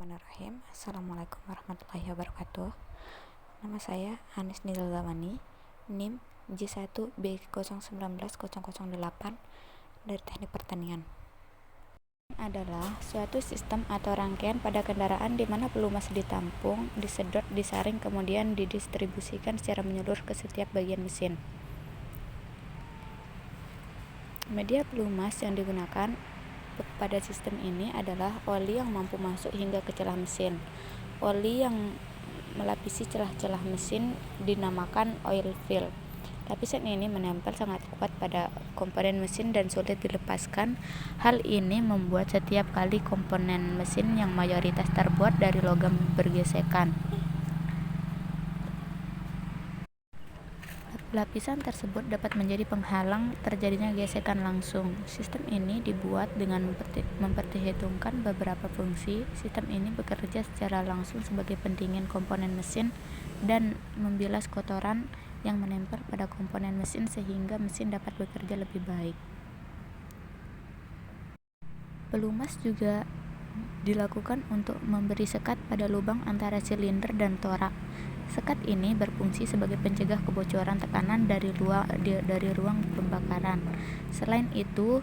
Bismillahirrahmanirrahim. Assalamualaikum warahmatullahi wabarakatuh. Nama saya Anis Nizalzamani, NIM J1B0190008 dari Teknik Pertanian. Adalah suatu sistem atau rangkaian pada kendaraan di mana pelumas ditampung, disedot, disaring, kemudian didistribusikan secara menyeluruh ke setiap bagian mesin. Media pelumas yang digunakan pada sistem ini adalah oli yang mampu masuk hingga ke celah mesin. Oli yang melapisi celah-celah mesin dinamakan oil fill. Lapisan ini menempel sangat kuat pada komponen mesin dan sulit dilepaskan. Hal ini membuat setiap kali komponen mesin yang mayoritas terbuat dari logam bergesekan, lapisan tersebut dapat menjadi penghalang terjadinya gesekan langsung. Sistem ini dibuat dengan memperhitungkan beberapa fungsi. Sistem ini bekerja secara langsung sebagai pendingin komponen mesin dan membilas kotoran yang menempel pada komponen mesin sehingga mesin dapat bekerja lebih baik. Pelumas juga dilakukan untuk memberi sekat pada lubang antara silinder dan torak. Sekat ini berfungsi sebagai pencegah kebocoran tekanan dari ruang pembakaran. Selain itu,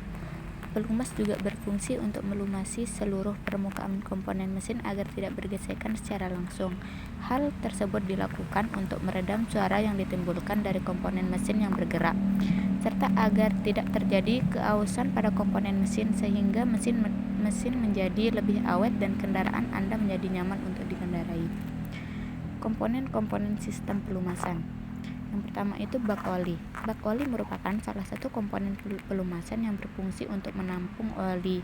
pelumas juga berfungsi untuk melumasi seluruh permukaan komponen mesin agar tidak bergesekan secara langsung. Hal tersebut dilakukan untuk meredam suara yang ditimbulkan dari komponen mesin yang bergerak, serta agar tidak terjadi keausan pada komponen mesin sehingga mesin menjadi lebih awet dan kendaraan Anda menjadi nyaman untuk dikendarai. Komponen-komponen sistem pelumasan. Yang pertama itu bak oli. Bak oli merupakan salah satu komponen pelumasan yang berfungsi untuk menampung oli.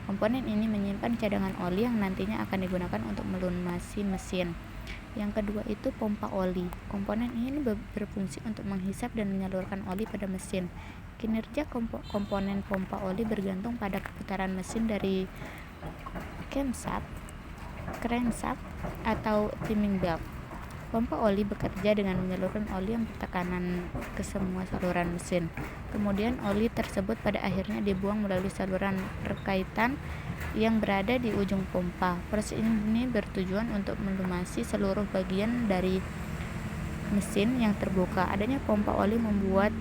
Komponen ini menyimpan cadangan oli yang nantinya akan digunakan untuk melumasi mesin. Yang kedua itu pompa oli. Komponen ini berfungsi untuk menghisap dan menyalurkan oli pada mesin. Kinerja komponen pompa oli bergantung pada keputaran mesin dari crankshaft atau timing belt. Pompa oli bekerja dengan menyalurkan oli yang bertekanan ke semua saluran mesin. Kemudian oli tersebut pada akhirnya dibuang melalui saluran perkaitan yang berada di ujung pompa. Proses ini bertujuan untuk melumasi seluruh bagian dari mesin yang terbuka. Adanya pompa oli membuat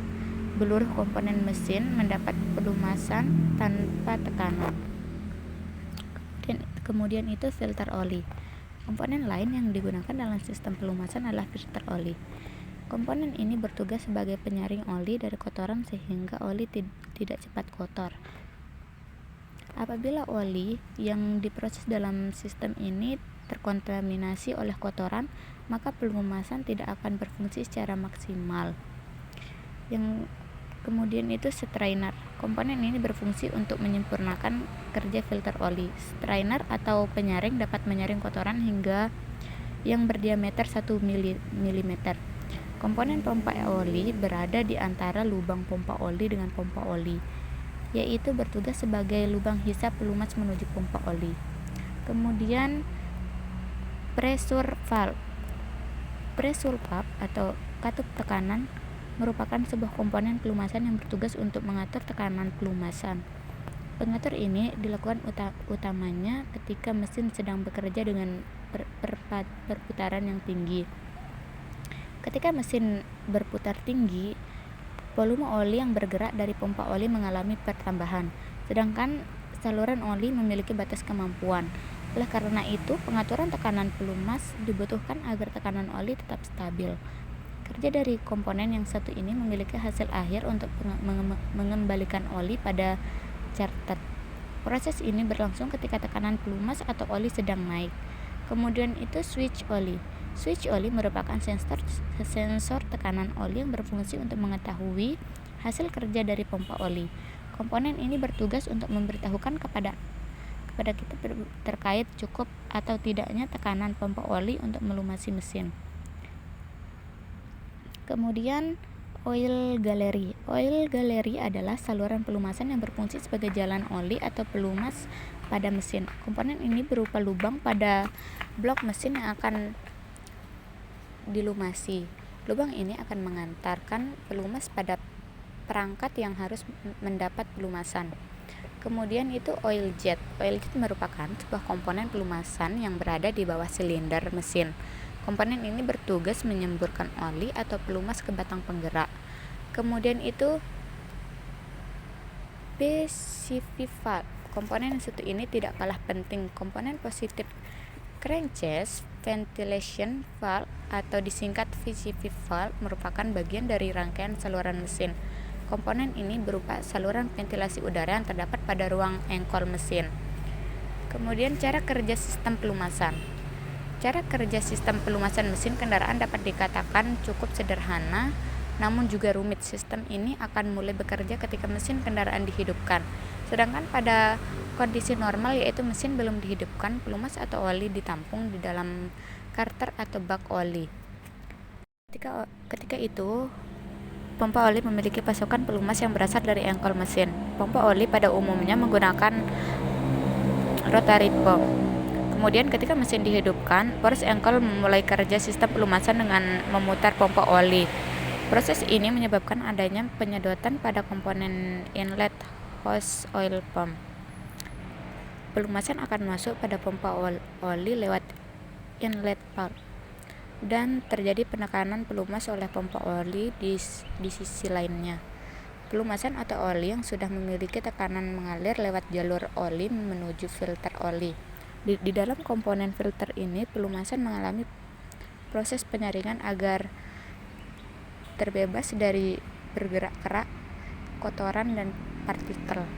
seluruh komponen mesin mendapat pelumasan tanpa tekanan. Kemudian itu filter oli. Komponen lain yang digunakan dalam sistem pelumasan adalah filter oli. Komponen ini bertugas sebagai penyaring oli dari kotoran sehingga oli tidak cepat kotor. Apabila oli yang diproses dalam sistem ini terkontaminasi oleh kotoran, maka pelumasan tidak akan berfungsi secara maksimal. Yang kemudian itu strainer. Komponen ini berfungsi untuk menyempurnakan kerja filter oli. Strainer atau penyaring dapat menyaring kotoran hingga yang berdiameter 1 mm. Komponen pompa oli berada di antara lubang pompa oli dengan pompa oli, yaitu bertugas sebagai lubang hisap pelumas menuju pompa oli. Kemudian pressure valve. Pressure valve atau katup tekanan merupakan sebuah komponen pelumasan yang bertugas untuk mengatur tekanan pelumasan. Pengatur ini dilakukan utamanya ketika mesin sedang bekerja dengan perputaran yang tinggi. Ketika mesin berputar tinggi, volume oli yang bergerak dari pompa oli mengalami pertambahan, sedangkan saluran oli memiliki batas kemampuan. Oleh karena itu, pengaturan tekanan pelumas dibutuhkan agar tekanan oli tetap stabil. Kerja dari komponen yang satu ini memiliki hasil akhir untuk mengembalikan oli pada charter. Proses ini berlangsung ketika tekanan pelumas atau oli sedang naik. Kemudian itu switch oli. Switch oli merupakan sensor tekanan oli yang berfungsi untuk mengetahui hasil kerja dari pompa oli. Komponen ini bertugas untuk memberitahukan kepada kita terkait cukup atau tidaknya tekanan pompa oli untuk melumasi mesin. Kemudian oil gallery. Oil gallery adalah saluran pelumasan yang berfungsi sebagai jalan oli atau pelumas pada mesin. Komponen ini berupa lubang pada blok mesin yang akan dilumasi. Lubang ini akan mengantarkan pelumas pada perangkat yang harus mendapat pelumasan. Kemudian itu oil jet. Oil jet merupakan sebuah komponen pelumasan yang berada di bawah silinder mesin. Komponen ini bertugas menyemburkan oli atau pelumas ke batang penggerak. Kemudian itu PCV valve. Komponen yang satu ini tidak kalah penting. Komponen positif crankcase ventilation valve atau disingkat PCV valve merupakan bagian dari rangkaian saluran mesin. Komponen ini berupa saluran ventilasi udara yang terdapat pada ruang engkol mesin. Kemudian cara kerja sistem pelumasan. Cara kerja sistem pelumasan mesin kendaraan dapat dikatakan cukup sederhana, namun juga rumit. Sistem ini akan mulai bekerja ketika mesin kendaraan dihidupkan. Sedangkan pada kondisi normal, yaitu mesin belum dihidupkan, pelumas atau oli ditampung di dalam karter atau bak oli. Ketika itu, pompa oli memiliki pasokan pelumas yang berasal dari engkol mesin. Pompa oli pada umumnya menggunakan rotary pump. Kemudian ketika mesin dihidupkan, poros engkol memulai kerja sistem pelumasan dengan memutar pompa oli. Proses ini menyebabkan adanya penyedotan pada komponen inlet hose oil pump. Pelumasan akan masuk pada pompa oli lewat inlet valve dan terjadi penekanan pelumas oleh pompa oli di sisi lainnya. Pelumasan atau oli yang sudah memiliki tekanan mengalir lewat jalur oli menuju filter oli. Di dalam komponen filter ini, pelumasan mengalami proses penyaringan agar terbebas dari bergerak kerak, kotoran, dan partikel.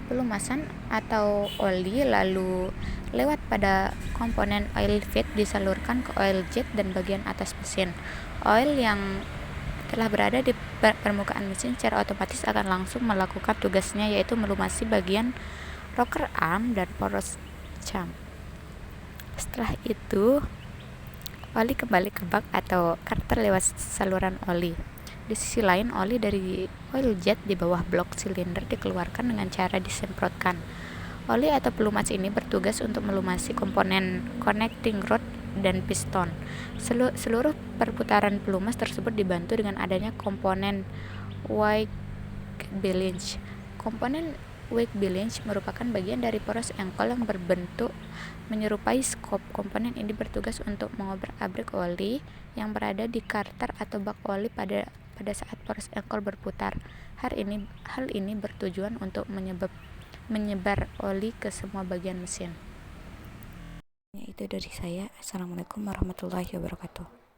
Pelumasan atau oli lalu lewat pada komponen oil feed disalurkan ke oil jet dan bagian atas mesin. Oil yang telah berada di permukaan mesin secara otomatis akan langsung melakukan tugasnya, yaitu melumasi bagian rocker arm dan poros cam. Setelah itu, oli kembali ke bak atau karter lewat saluran oli. Di sisi lain, oli dari oil jet di bawah blok silinder dikeluarkan dengan cara disemprotkan. Oli atau pelumas ini bertugas untuk melumasi komponen connecting rod dan piston. Seluruh perputaran pelumas tersebut dibantu dengan adanya komponen wake bilge. Komponen wake bilge merupakan bagian dari poros engkol yang berbentuk menyerupai skop. Komponen ini bertugas untuk mengobrak-abrik oli yang berada di karter atau bak oli pada saat poros engkol berputar. Hal ini bertujuan untuk menyebar oli ke semua bagian mesin. Itu dari saya. Assalamualaikum warahmatullahi wabarakatuh.